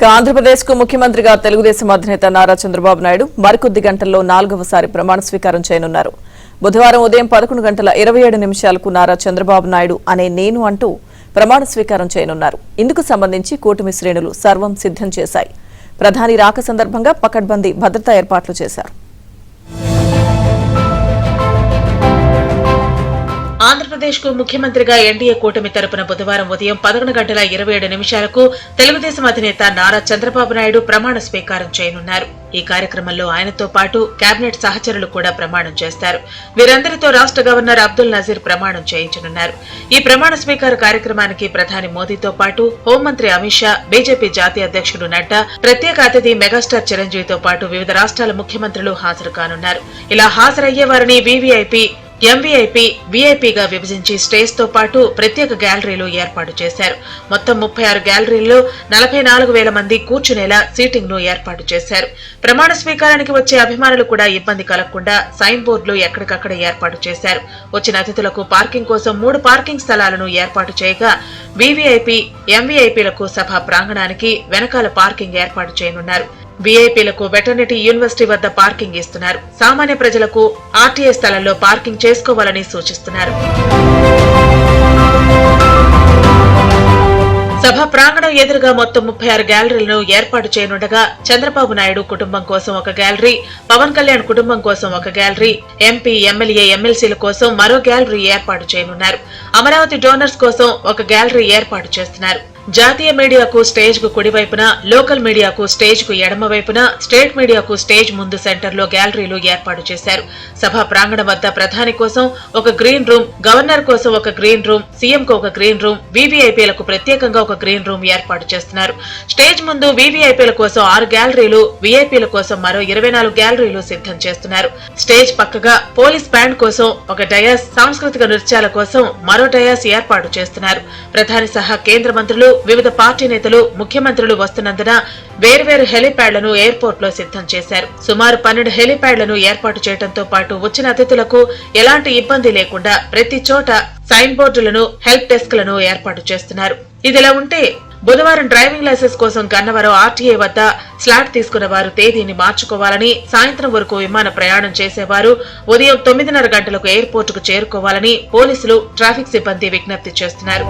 ఆంధ్రప్రదేశ్ కు ముఖ్యమంత్రిగా తెలుగుదేశం అధినేత నారా చంద్రబాబు నాయుడు మరికొద్ది గంటల్లో 4వసారి ప్రమాణ స్వీకారం చేయనున్నారు. బుధవారం ఉదయం 11:27 నారా చంద్రబాబు నాయుడు అనే నేను అంటూ ప్రమాణ స్వీకారం చేయనున్నారు. ఇందుకు సంబంధించి కూటమి శ్రేణులు సర్వం సిద్ధం చేశాయి. ప్రధాని రాక సందర్భంగా పకడ్బందీ భద్రతా ఏర్పాట్లు చేశారు. ఆంధ్రప్రదేశ్ కు ముఖ్యమంత్రిగా ఎన్డీఏ కూటమి తరపున బుధవారం ఉదయం 11:27 తెలుగుదేశం అధినేత నారా చంద్రబాబు నాయుడు ప్రమాణ స్వీకారం చేయనున్నారు. ఈ కార్యక్రమంలో ఆయనతో పాటు కేబినెట్ సహచరులు కూడా ప్రమాణం చేస్తారు. వీరందరితో రాష్ట్ర గవర్నర్ అబ్దుల్ నజీర్ ప్రమాణం చేయించనున్నారు. ఈ ప్రమాణ స్వీకార కార్యక్రమానికి ప్రధాని మోదీతో పాటు హోంమంత్రి అమిత్ షా, బీజేపీ జాతీయ అధ్యక్షుడు నడ్డా, ప్రత్యేక అతిథి మెగాస్టార్ చిరంజీవితో పాటు వివిధ రాష్ట్రాల ముఖ్యమంత్రులు హాజరు కానున్నారు. ఇలా హాజరయ్యే వారిని వీవీఐపీ, ఎంవీఐపీ, వీఐపీగా విభజించి స్టేజ్ తో పాటు ప్రత్యేక గ్యాలరీలు ఏర్పాటు చేశారు. మొత్తం 36 గ్యాలరీల్లో 44,000 మంది కూర్చునేలా సీటింగ్ ను ఏర్పాటు చేశారు. ప్రమాణ స్వీకారానికి వచ్చే అభిమానులు కూడా ఇబ్బంది కలగకుండా సైన్ బోర్డులు ఎక్కడికక్కడ ఏర్పాటు చేశారు. వచ్చిన అతిథులకు పార్కింగ్ కోసం 3 పార్కింగ్ స్థలాలను ఏర్పాటు చేయగా వీవీఐపీ, ఎంవీఐపీలకు సభా ప్రాంగణానికి వెనకాల పార్కింగ్ ఏర్పాటు చేయనున్నారు. వీఐపీలకు వెటర్నరీ యూనివర్సిటీ వద్ద పార్కింగ్ ఇస్తున్నారు. సామాన్య ప్రజలకు ఆర్టీఏ స్థలంలో పార్కింగ్ చేసుకోవాలని సూచిస్తున్నారు. సభ ప్రాంగణం ఎదురుగా మొత్తం 36 గ్యాలరీలను ఏర్పాటు చేయనుండగా చంద్రబాబు నాయుడు కుటుంబం కోసం ఒక గ్యాలరీ, పవన్ కళ్యాణ్ కుటుంబం కోసం ఒక గ్యాలరీ, ఎంపీ, ఎమ్మెల్యే, ఎమ్మెల్సీల కోసం మరో గ్యాలరీ ఏర్పాటు చేయనున్నారు. అమరావతి డోనర్స్ కోసం ఒక గ్యాలరీ ఏర్పాటు చేస్తున్నారు. జాతీయ మీడియాకు స్టేజ్ కు కుడివైపున, లోకల్ మీడియాకు స్టేజ్ కు ఎడమ వైపున, స్టేట్ మీడియాకు స్టేజ్ ముందు సెంటర్ లో గ్యాలరీలు ఏర్పాటు చేశారు. సభా ప్రాంగణం వద్ద ప్రధాని కోసం ఒక గ్రీన్ రూమ్, గవర్నర్ కోసం ఒక గ్రీన్ రూమ్, సీఎం కు ఒక గ్రీన్ రూమ్, వీవీఐపీలకు ప్రత్యేకంగా ఒక గ్రీన్ రూమ్ ఏర్పాటు చేస్తున్నారు. స్టేజ్ ముందు వీవీఐపీల కోసం 6 గ్యాలరీలు, వీఐపీల కోసం మరో 24 గ్యాలరీలు సిద్ధం చేస్తున్నారు. స్టేజ్ పక్కగా పోలీస్ బ్యాండ్ కోసం ఒక డయాస్, సాంస్కృతిక నృత్యాల కోసం మరో డయాస్ ఏర్పాటు చేస్తున్నారు. ప్రధాని సహా కేంద్ర మంత్రులు, వివిధ పార్టీ నేతలు, ముఖ్యమంత్రులు వస్తున్నందున వేర్వేరు హెలీప్యాడ్లను ఎయిర్పోర్ట్ లో సిద్ధం చేశారు. సుమారు 12 హెలీప్యాడ్లను ఏర్పాటు చేయడంతో పాటు వచ్చిన అతిథులకు ఎలాంటి ఇబ్బంది లేకుండా ప్రతి చోట సైన్ బోర్డులను, హెల్ప్ డెస్క్ లను ఏర్పాటు చేస్తున్నారు. ఇదిలా ఉంటే బుధవారం డ్రైవింగ్ లైసెన్స్ కోసం గన్నవరం ఆర్టీఏ వద్ద స్లాట్ తీసుకున్న వారు తేదీని మార్చుకోవాలని, సాయంత్రం వరకు విమాన ప్రయాణం చేసేవారు ఉదయం 9:30 గంటలకు ఎయిర్పోర్టుకు చేరుకోవాలని పోలీసులు, ట్రాఫిక్ సిబ్బంది విజ్ఞప్తి చేస్తున్నారు.